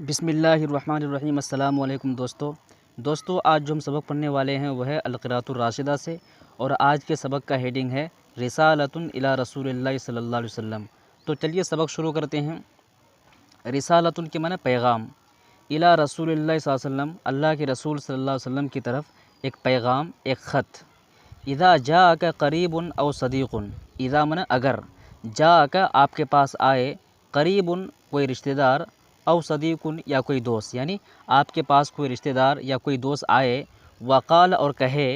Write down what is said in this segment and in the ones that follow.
بسم اللہ الرحمن الرحیم۔ السلام علیکم دوستو آج جو ہم سبق پڑھنے والے ہیں وہ ہے القراءۃ الراشدہ سے، اور آج کے سبق کا ہیڈنگ ہے رسالۃ الی رسول اللہ صلی اللہ علیہ وسلم۔ تو چلیے سبق شروع کرتے ہیں۔ رسالۃ کے معنی پیغام، الی رسول اللہ صلی اللہ علیہ وسلم، اللہ کے رسول صلی اللہ علیہ وسلم کی طرف ایک پیغام، ایک خط۔ اذا جاءک قریب او صدیق، اذا معنی اگر، جاءک آپ کے پاس آئے، قریب کوئی رشتہ دار، او صدیق یا کوئی دوست، یعنی آپ کے پاس کوئی رشتہ دار یا کوئی دوست آئے، وقال اور کہے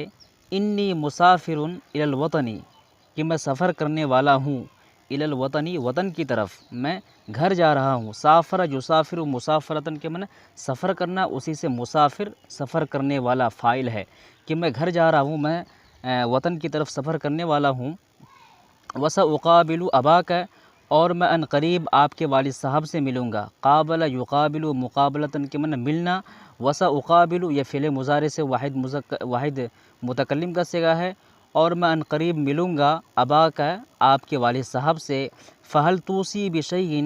انی مسافر الی الوطنی، کہ میں سفر کرنے والا ہوں، الی الوطنی وطن کی طرف، میں گھر جا رہا ہوں۔ سافر یسافر مسافرتن کے معنی سفر کرنا، اسی سے مسافر سفر کرنے والا فاعل ہے، کہ میں گھر جا رہا ہوں، میں وطن کی طرف سفر کرنے والا ہوں۔ وسأقابل اباک، اور میں ان قریب آپ کے والد صاحب سے ملوں گا۔ قابل یقابل مقابلتاً کے معنی ملنا، وسأقابل یہ فعل مضارع سے واحد متکلم کا صیغہ ہے، اور میں ان قریب ملوں گا اباک آپ کے والد صاحب سے۔ فہل توصی بشیء،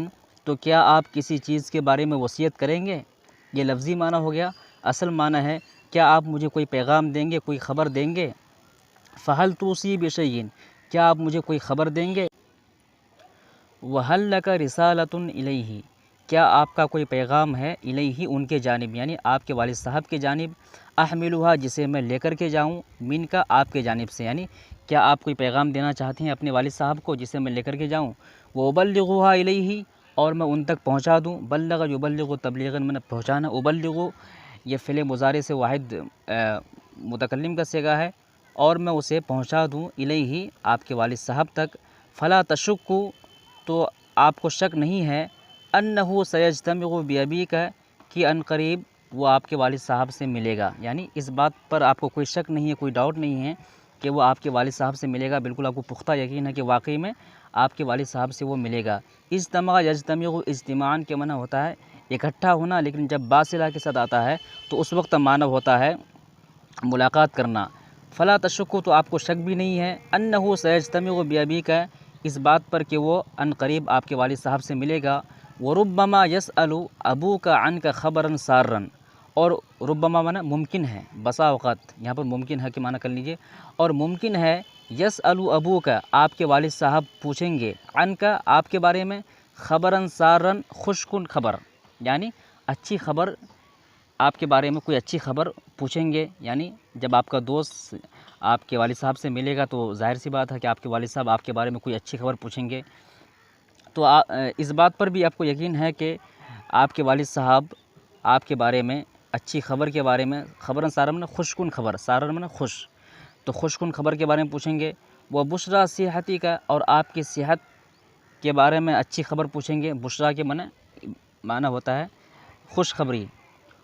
تو کیا آپ کسی چیز کے بارے میں وصیت کریں گے؟ یہ لفظی معنی ہو گیا، اصل معنی ہے کیا آپ مجھے کوئی پیغام دیں گے، کوئی خبر دیں گے؟ فہل توصی بشیء، کیا آپ مجھے کوئی خبر دیں گے؟ وَهَلْ لَكَ رِسَالَةٌ إِلَيْهِ، کیا آپ کا کوئی پیغام ہے، الیہ ان کے جانب، یعنی آپ کے والد صاحب کی جانب، احملها جسے میں لے کر کے جاؤں، من کا آپ کے جانب سے، یعنی کیا آپ کوئی پیغام دینا چاہتے ہیں اپنے والد صاحب کو جسے میں لے کر کے جاؤں؟ وَأُبَلِّغُهَا إِلَيْهِ، اور میں ان تک پہنچا دوں، بلغ یبلغ تبلیغاً من پہنچانا، ابلغ یہ فعل مضارع سے واحد متکلم کا صیغہ ہے، اور میں اسے پہنچا دوں، الیہ آپ کے والد صاحب تک۔ فلا تشکو، تو آپ کو شک نہیں ہے، انہ سیجتمع بابیک، کہ ان قریب وہ آپ کے والد صاحب سے ملے گا، یعنی اس بات پر آپ کو کوئی شک نہیں ہے، کوئی ڈاؤٹ نہیں ہے کہ وہ آپ کے والد صاحب سے ملے گا، بالکل آپ کو پختہ یقین ہے کہ واقعی میں آپ کے والد صاحب سے وہ ملے گا۔ اجتمع یجتمع، اجتماعاً کے معنی ہوتا ہے اکٹھا ہونا، لیکن جب باصلہ کے ساتھ آتا ہے تو اس وقت معنی ہوتا ہے ملاقات کرنا۔ فلا تشکو، تو آپ کو شک بھی نہیں ہے، انہ سیجتمع بابیک، اس بات پر کہ وہ ان قریب آپ کے والد صاحب سے ملے گا۔ وربما یسأل ابوک عنک خبرا سارا، اور ربما معنی ممکن ہے، بسا اوقات، یہاں پر ممکن ہے کہ معنی کر لیجئے، اور ممکن ہے یسأل ابوک آپ کے والد صاحب پوچھیں گے، عنک آپ کے بارے میں، خبرا سارا خوش کن خبر، یعنی اچھی خبر، آپ کے بارے میں کوئی اچھی خبر پوچھیں گے، یعنی جب آپ کا دوست آپ کے والد صاحب سے ملے گا تو ظاہر سی بات ہے کہ آپ کے والد صاحب آپ کے بارے میں کوئی اچھی خبر پوچھیں گے۔ تو اس بات پر بھی آپ کو یقین ہے کہ آپ کے والد صاحب آپ کے بارے میں اچھی خبر کے بارے میں، خبرن سارا میں خوش کن خبر، سارا میں خوش، تو خوش کن خبر کے بارے میں پوچھیں گے۔ وہ بشریٰ صحتی کا، اور آپ کی صحت کے بارے میں اچھی خبر پوچھیں گے، بشریٰ کے معنی ہوتا ہے خوشخبری،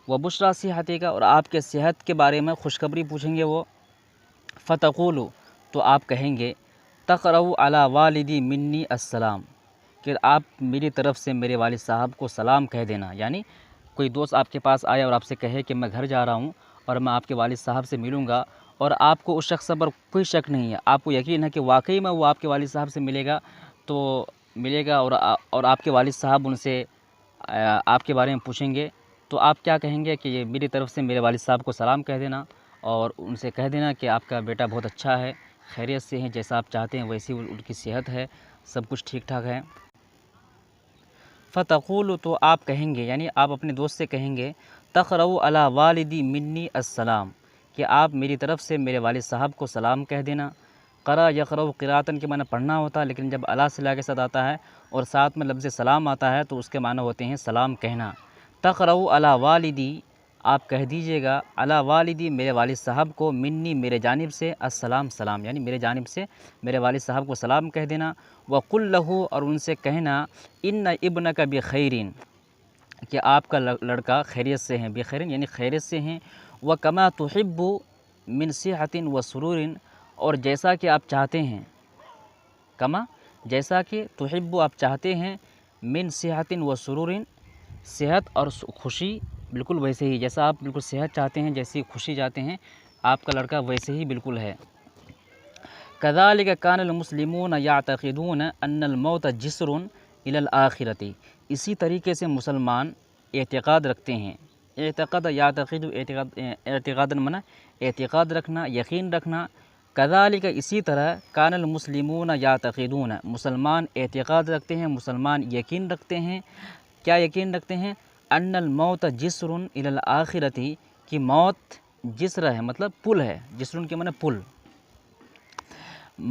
وہ بشریٰ صحتی کا، اور آپ کے صحت کے بارے میں خوشخبری پوچھیں گے وہ۔ فتقول، تو آپ کہیں گے، تقرأ علی والدی منی السلام، کہ آپ میری طرف سے میرے والد صاحب کو سلام کہہ دینا، یعنی کوئی دوست آپ کے پاس آیا اور آپ سے کہے کہ میں گھر جا رہا ہوں اور میں آپ کے والد صاحب سے ملوں گا، اور آپ کو اس شخص پر کوئی شک نہیں ہے، آپ کو یقین ہے کہ واقعی میں وہ آپ کے والد صاحب سے ملے گا، تو ملے گا، اور آپ کے والد صاحب ان سے آپ کے بارے میں پوچھیں گے، تو آپ کیا کہیں گے کہ یہ میری طرف سے میرے والد صاحب کو سلام کہہ دینا، اور ان سے کہہ دینا کہ آپ کا بیٹا بہت اچھا ہے، خیریت سے ہیں، جیسا آپ چاہتے ہیں ویسی ان کی صحت ہے، سب کچھ ٹھیک ٹھاک ہے۔ فتقول، تو آپ کہیں گے، یعنی آپ اپنے دوست سے کہیں گے، تقرأ علی والدی منی السلام، کہ آپ میری طرف سے میرے والد صاحب کو سلام کہہ دینا۔ قرأ یقرأ قراءتاً کے معنی پڑھنا ہوتا ہے، لیکن جب علی صلہ کے ساتھ آتا ہے اور ساتھ میں لفظ سلام آتا ہے تو اس کے معنی ہوتے ہیں سلام کہنا۔ تقرأ علی والدی، آپ کہہ دیجئے گا، علی والدی میرے والد صاحب کو، منی میرے جانب سے، السلام سلام، یعنی میرے جانب سے میرے والد صاحب کو سلام کہہ دینا۔ وقل لہ، اور ان سے کہنا، ان ابنک بخیر، کہ آپ کا لڑکا خیریت سے ہیں، بخیر یعنی خیریت سے ہیں، وکما تحب من صحت و سرور، اور جیسا کہ آپ چاہتے ہیں، کما جیسا کہ تحب آپ چاہتے ہیں، من صحت و سرور صحت اور خوشی، بالکل ویسے ہی جیسا آپ بالکل صحت چاہتے ہیں، جیسی خوشی چاہتے ہیں، آپ کا لڑکا ویسے ہی بالکل ہے۔ کذالک کان المسلمون یعتقدون ان الموت جسر الی الآخرۃ، اسی طریقے سے مسلمان اعتقاد رکھتے ہیں، اعتقاد یعتقد اعتقاد منا اعتقاد رکھنا، یقین رکھنا، کذالک اسی طرح کان المسلمون یعتقدون مسلمان اعتقاد رکھتے ہیں، مسلمان یقین رکھتے ہیں، کیا یقین رکھتے ہیں؟ ان الموت جسر الی الآخرۃ کہ موت جسر ہے مطلب پل ہے، جسر کے معنی پل،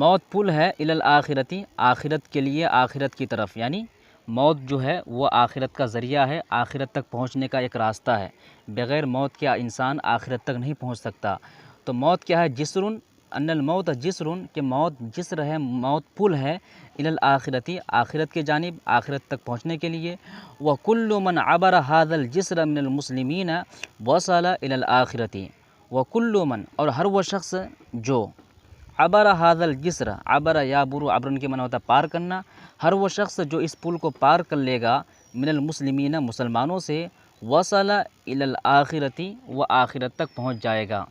موت پل ہے الی الآخرۃ آخرت کے لیے، آخرت کی طرف، یعنی موت جو ہے وہ آخرت کا ذریعہ ہے، آخرت تک پہنچنے کا ایک راستہ ہے، بغیر موت کے انسان آخرت تک نہیں پہنچ سکتا۔ تو موت کیا ہے؟ جسرن، ان الموت جسرن کہ موت جسر ہے، موت پل ہے، الی الآخرۃ آخرت کے جانب، آخرت تک پہنچنے کے لیے۔ وکل من عبر هذا الجسر من المسلمین وصل الی الآخرۃ، وکل من اور ہر وہ شخص جو عبر هذا الجسر، عبر یعبر عبرن کے معنی ہوتا ہے پار کرنا، ہر وہ شخص جو اس پل کو پار کر لے گا من المسلمین مسلمانوں سے، وصل الی الآخرۃ وہ آخرت تک پہنچ جائے گا۔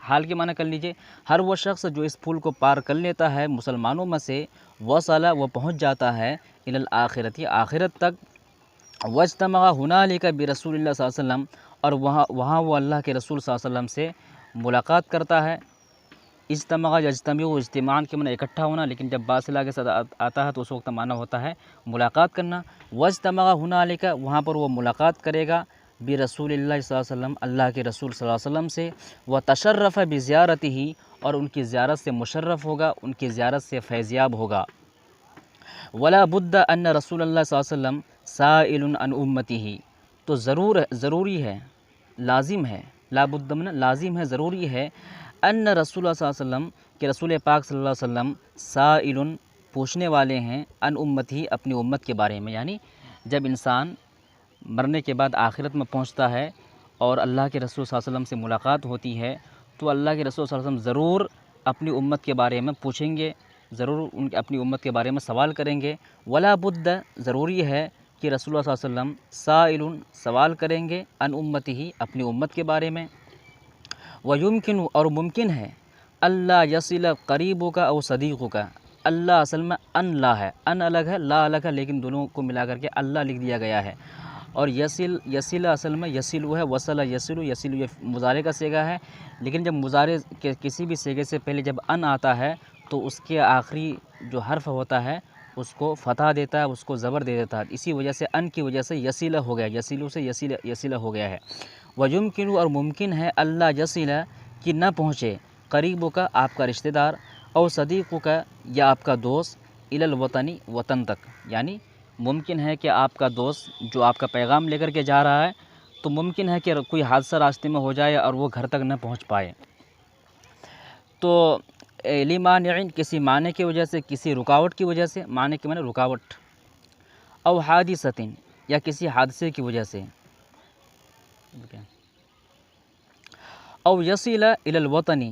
حال کے معنی کر لیجئے، ہر وہ شخص جو اس پل کو پار کر لیتا ہے مسلمانوں میں سے، وصل وہ پہنچ جاتا ہے الی الآخرۃ آخرت تک، واجتمع ہنالک برسول اللہ صلی اللہ علیہ وسلم اور وہاں وہ اللہ کے رسول صلی اللہ علیہ وسلم سے ملاقات کرتا ہے۔ اجتماع یجتمع اجتماعاً کے معنی اکٹھا ہونا، لیکن جب با صلہ کے ساتھ آتا ہے تو اس وقت معنی ہوتا ہے ملاقات کرنا۔ واجتمع ہنالک وہاں پر وہ ملاقات کرے گا برسول اللہ صلی اللہ علیہ وسلم اللہ کے رسول صلی اللہ علیہ وسلم سے، وتشرف بزیارتہ اور ان کی زیارت سے مشرف ہوگا، ان کی زیارت سے فیضیاب ہوگا۔ ولا بد ان رسول اللہ صلی اللہ علیہ وسلم سائل عن امتہ تو ضروری ہے، لازم ہے، لا بد من لازم ہے، ضروری ہے، ان رسول اللہ صلی اللہ علیہ وسلم کہ رسول پاک صلی اللہ علیہ وسلم سائل پوچھنے والے ہیں عن امتہ اپنی امت کے بارے میں، یعنی جب انسان مرنے کے بعد آخرت میں پہنچتا ہے اور اللہ کے رسول صلی اللہ علیہ وسلم سے ملاقات ہوتی ہے تو اللہ کے رسول صلی اللہ علیہ وسلم ضرور اپنی امت کے بارے میں پوچھیں گے، ضرور اپنی امت کے بارے میں سوال کریں گے۔ ولا بد ضروری ہے کہ رسول اللہ صلی اللہ علیہ وسلم سائل سوال کریں گے عن امتہ اپنی امت کے بارے میں۔ ویمکن اور ممکن ہے اللہ یصل قریبک او صدیقک، اللہ اصل میں ان لا ہے، ان الگ ہے لا الگ ہے، لیکن دونوں کو ملا کر کے اللہ لکھ دیا گیا ہے، اور یصل اصل میں یصل ہے، وصل یصل، یصل یہ مضارع کا صیغہ ہے، لیکن جب مضارع کے کسی بھی صیغے سے پہلے جب ان آتا ہے تو اس کے آخری جو حرف ہوتا ہے اس کو فتح دیتا ہے، اس کو زبر دے دیتا ہے، اسی وجہ سے ان کی وجہ سے یصل ہو گیا، یصل سے یصل ہو گیا ہے۔ ویمکن اور ممکن ہے اللہ یصل کہ نہ پہنچے قریبوں کا آپ کا رشتہ دار، او صدیقوں کا یا آپ کا دوست، الی الوطن وطن تک، یعنی ممکن ہے کہ آپ کا دوست جو آپ کا پیغام لے کر کے جا رہا ہے تو ممکن ہے کہ کوئی حادثہ راستے میں ہو جائے اور وہ گھر تک نہ پہنچ پائے، تو لمانع کسی معنی کی وجہ سے، کسی رکاوٹ کی وجہ سے، معنی کے معنی رکاوٹ، او حادثۃ یا کسی حادثے کی وجہ سے، او یصل الی الوطن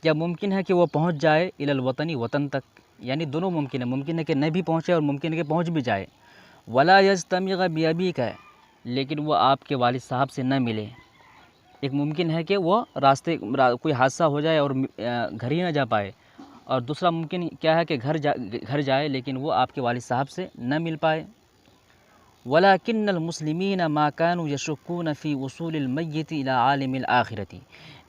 یا ممکن ہے کہ وہ پہنچ جائے الی الوطن وطن تک، یعنی دونوں ممکن ہے کہ نہ بھی پہنچے اور ممکن ہے کہ پہنچ بھی جائے۔ ولا یجتمع بابیک لیکن وہ آپ کے والد صاحب سے نہ ملے، ایک ممکن ہے کہ وہ راستے کوئی حادثہ ہو جائے اور گھر ہی نہ جا پائے، اور دوسرا ممکن کیا ہے کہ گھر جائے لیکن وہ آپ کے والد صاحب سے نہ مل پائے۔ ولکن المسلمین ما كانوا یشکون فی وصول المیت الی عالم الآخرۃ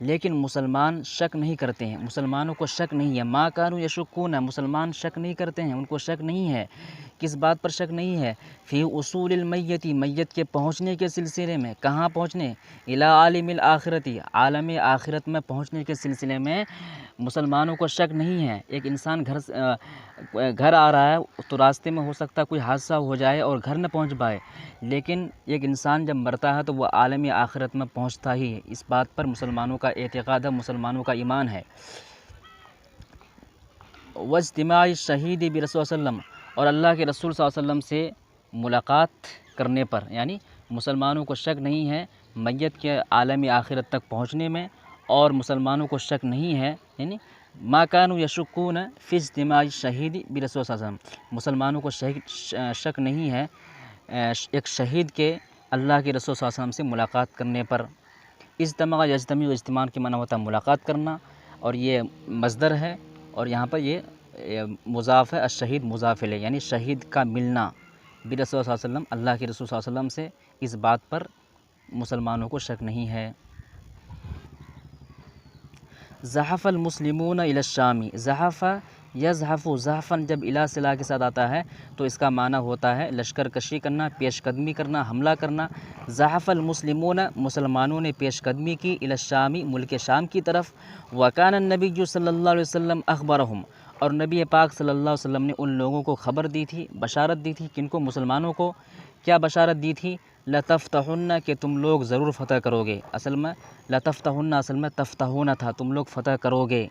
لیکن مسلمان شک نہیں کرتے ہیں، مسلمانوں کو شک نہیں ہے، ما كانوا یشکون مسلمان شک نہیں کرتے ہیں، ان کو شک نہیں ہے، کس بات پر شک نہیں ہے؟ فی وصول المیت میت کے پہنچنے کے سلسلے میں، کہاں پہنچنے؟ الی عالم الآخرۃ عالم آخرت میں پہنچنے کے سلسلے میں مسلمانوں کو شک نہیں ہے۔ ایک انسان گھر آ رہا ہے تو راستے میں ہو سکتا ہے کوئی حادثہ ہو جائے اور گھر نہ پہنچ پائے، لیکن ایک انسان جب مرتا ہے تو وہ عالم آخرت میں پہنچتا ہی ہے، اس بات پر مسلمانوں کا اعتقاد ہے، مسلمانوں کا ایمان ہے۔ واجتماع الشہید برسول صلی اللہ علیہ وسلم اور اللہ کے رسول صلی اللہ علیہ وسلم سے ملاقات کرنے پر، یعنی مسلمانوں کو شک نہیں ہے میت کے عالم آخرت تک پہنچنے میں، اور مسلمانوں کو شک نہیں ہے، یعنی ما كانوا یشکون فی اجتماع الشہید برسول صلی اللہ علیہ وسلم مسلمانوں کو شک نہیں ہے ایک شہید کے اللہ کے رسول صلی اللہ علیہ وسلم سے ملاقات کرنے پر۔ اجتماع یجتمع اجتماع کے معنی ہوتا ہے ملاقات کرنا، اور یہ مصدر ہے، اور یہاں پر یہ مضاف ہے، الشہید مضاف الیہ، یعنی شہید کا ملنا برسول صلی اللہ علیہ وسلم اللہ کے رسول صلی اللہ علیہ وسلم سے، اس بات پر مسلمانوں کو شک نہیں ہے۔ زحف المسلمون الی الشام، زحف یزحف، زحفاً جب الی صلہ کے ساتھ آتا ہے تو اس کا معنی ہوتا ہے لشکر کشی کرنا، پیش قدمی کرنا، حملہ کرنا۔ زحف المسلمون، مسلمانوں نے پیش قدمی کی، الی الشام، ملک شام کی طرف۔ وکان النبی صلی اللہ علیہ وسلم اخبرہم، اور نبی پاک صلی اللہ علیہ وسلم نے ان لوگوں کو خبر دی تھی، بشارت دی تھی، کن کو؟ مسلمانوں کو۔ کیا بشارت دی تھی؟ لتفتحن، کہ تم لوگ ضرور فتح کرو گے۔ اصل میں لتفتحن، اصل میں تفتحون تھا، تم لوگ فتح کرو گے،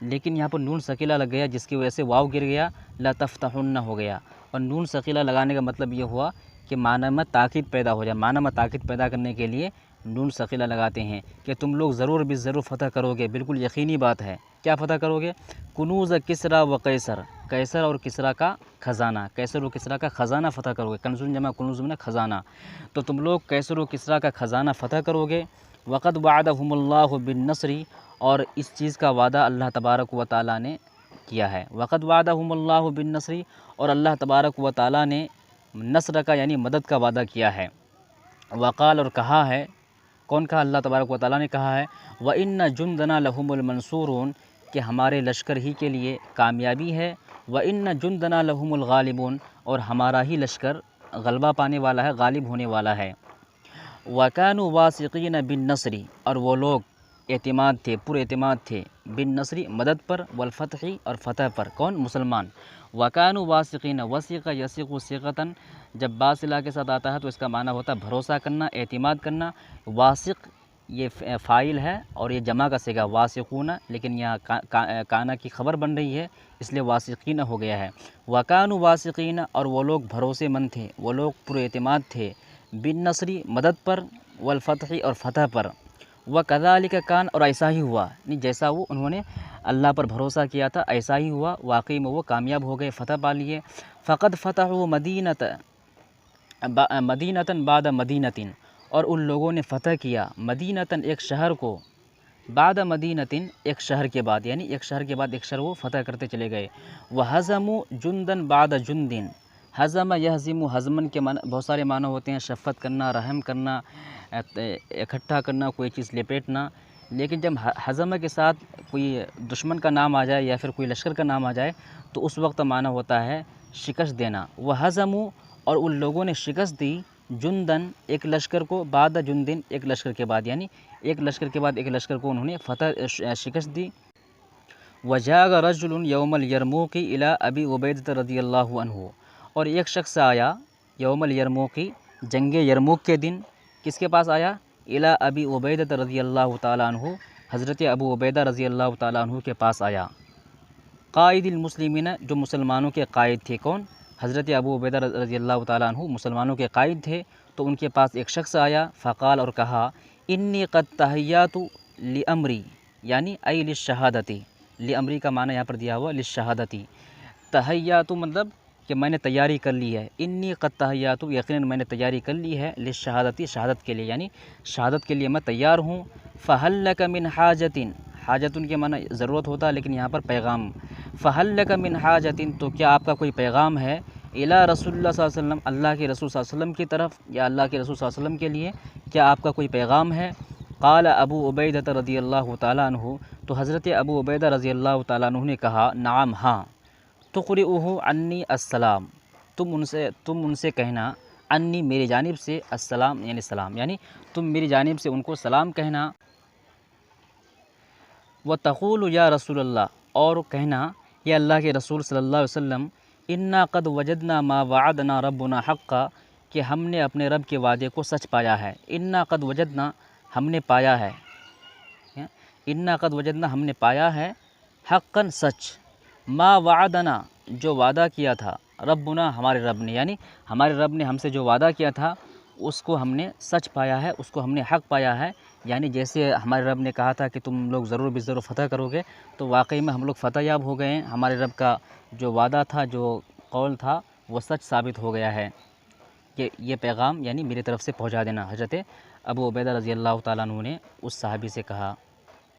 لیکن یہاں پر نون ثقیلہ لگ گیا جس کی وجہ سے واو گر گیا، لتفتحن ہو گیا۔ اور نون ثقیلہ لگانے کا مطلب یہ ہوا کہ معنی میں تاکید پیدا ہو جائے، معنی میں تاکید پیدا کرنے کے لیے نون ثقیلہ لگاتے ہیں کہ تم لوگ ضرور بھی ضرور فتح کرو گے، بالکل یقینی بات ہے۔ کیا فتح کرو گے؟ کنوز کسریٰ و قیصر، قیصر اور کسریٰ کا خزانہ، قیصر و کسریٰ کا خزانہ فتح کرو گے۔ کنز جمع کنوز میں خزانہ، تو تم لوگ قیصر و کسریٰ کا خزانہ فتح کرو گے۔ وقد وعدہم اللہ بالنصر، اور اس چیز کا وعدہ اللہ تبارک و تعالیٰ نے کیا ہے۔ وقد وعدہم اللہ بالنصر، اور اللہ تبارک و تعالیٰ نے نصر کا یعنی مدد کا وعدہ کیا ہے۔ وقال، اور کہا ہے، کون کہا؟ اللہ تبارک و تعالیٰ نے کہا ہے، وَإِنَّ جُنْدَنَا لَهُمُ الْمَنْصُورُونَ، کہ ہمارے لشکر ہی کے لیے کامیابی ہے۔ وَإِنَّ جُنْدَنَا لَهُمُ الْغَالِبُونَ، اور ہمارا ہی لشکر غلبہ پانے والا ہے، غالب ہونے والا ہے۔ وَكَانُوا وَاثِقِينَ بِالنَّصْرِ، اور وہ لوگ اعتماد تھے، پر اعتماد تھے، بالنصر، مدد پر، والفتح، اور فتح پر۔ کون؟ مسلمان۔ وَكَانُوا وَاثِقِينَ، وثق یثق ثقةً، جب با صلہ کے ساتھ آتا ہے تو اس کا معنی ہوتا ہے بھروسہ کرنا، اعتماد کرنا۔ واثق یہ فاعل ہے اور یہ جمع کا صیغہ واثقون، لیکن یہاں کانا کی خبر بن رہی ہے اس لیے واثقین ہو گیا ہے۔ وَكَانُوا وَاثِقِينَ، اور وہ لوگ بھروسے مند تھے، وہ لوگ پر اعتماد تھے، بالنصر، مدد پر، والفتح، اور فتح پر۔ وَكَذَلِكَ كَانَ، اور ایسا ہی ہوا، جیسا وہ انہوں نے اللہ پر بھروسہ کیا تھا ایسا ہی ہوا، واقعی میں وہ کامیاب ہو گئے، فتح پا لیے۔ فقد فتحوا مدینۃ بعد مدینۃ، اور ان لوگوں نے فتح کیا مدینۃ، ایک شہر کو، بعد مدینۃ، ایک شہر کے بعد، یعنی ایک شہر کے بعد ایک شہر وہ فتح کرتے چلے گئے۔ وَهَزَمُوا جُنْدًا بَعْدَ جُنْدٍ، ہزم یہزم، ہزمن کے معنی بہت سارے معنی ہوتے ہیں، شفقت کرنا، رحم کرنا، اکٹھا کرنا، کوئی چیز لپیٹنا، لیکن جب ہزم کے ساتھ کوئی دشمن کا نام آ جائے یا پھر کوئی لشکر کا نام آ جائے تو اس وقت معنی ہوتا ہے شکست دینا۔ وَهَزَمُوا، اور ان لوگوں نے شکست دی، جندن، ایک لشکر کو، بعد جندن، ایک لشکر کے بعد، یعنی ایک لشکر کے بعد ایک لشکر کو انہوں نے شکست دی۔ وَجَاءَ رَجُلٌ يَوْمَ الْيَرْمُوقِ إِلَىٰ أَبِي عُبَيْدَةَ رضی اللہ عنہ، اور ایک شخص آیا یوم الیرموق، جنگ یرموک کے دن، کس کے پاس آیا؟ الی ابی عبیدہ رضی اللہ تعالیٰ عنہ، حضرت ابو عبیدہ رضی اللہ تعالیٰ عنہ کے پاس آیا۔ قائد المسلمین، جو مسلمانوں کے قائد تھے، کون؟ حضرت ابو عبیدہ رضی اللہ تعالیٰ عنہ مسلمانوں کے قائد تھے، تو ان کے پاس ایک شخص آیا، فقال، اور کہا، انی قد تہیأت لامری، یعنی ای للشہادتی، لامری کا معنی یہاں پر دیا ہوا للشہادتی، تہیأت مطلب کہ میں نے تیاری کر لی ہے، انی قد تہیأت، یقیناً میں نے تیاری کر لی ہے، للشہادتی، شہادت کے لیے، یعنی شہادت کے لیے میں تیار ہوں۔ فہل لک من حاجۃ، حاجت کے معنی ضرورت ہوتا ہے لیکن یہاں پر پیغام، فہل لک من حاجۃ، تو کیا آپ کا کوئی پیغام ہے، الی رسول اللہ صلی اللہ علیہ وسلم، اللہ کے رسول صلی اللہ علیہ وسلم کی طرف، یا اللہ کے رسول صلی اللہ علیہ وسلم کے لیے کیا آپ کا کوئی پیغام ہے؟ قال ابو عبیدہ رضی اللہ تعالیٰ عنہ، تو حضرت ابو عبیدہ رضی اللہ تعالیٰ عنہ نے کہا، نعم، ہاں، تقرئہ عنی السلام، تم ان سے کہنا، عنی، میری جانب سے، السلام یعنی سلام، یعنی تم میری جانب سے ان کو سلام کہنا۔ وتقول یا رسول اللہ، اور کہنا، یا اللہ کے رسول صلی اللہ علیہ وسلم، انا قد وجدنا ما وعدنا ربنا حقا، کہ ہم نے اپنے رب کے وعدے کو سچ پایا ہے۔ انا قد وجدنا، ہم نے پایا ہے، انا قد وجدنا، ہم نے پایا ہے، حقا، سچ، ما وعدنا، جو وعدہ کیا تھا، ربنا، ہمارے رب نے، یعنی ہمارے رب نے ہم سے جو وعدہ کیا تھا اس کو ہم نے سچ پایا ہے، اس کو ہم نے حق پایا ہے، یعنی جیسے ہمارے رب نے کہا تھا کہ تم لوگ ضرور بھی ضرور فتح کرو گے، تو واقعی میں ہم لوگ فتح یاب ہو گئے ہیں، ہمارے رب کا جو وعدہ تھا، جو قول تھا، وہ سچ ثابت ہو گیا ہے، کہ یہ پیغام یعنی میری طرف سے پہنچا دینا۔ حضرت ابو عبیدہ رضی اللہ تعالیٰ عنہ نے اس صحابی سے کہا۔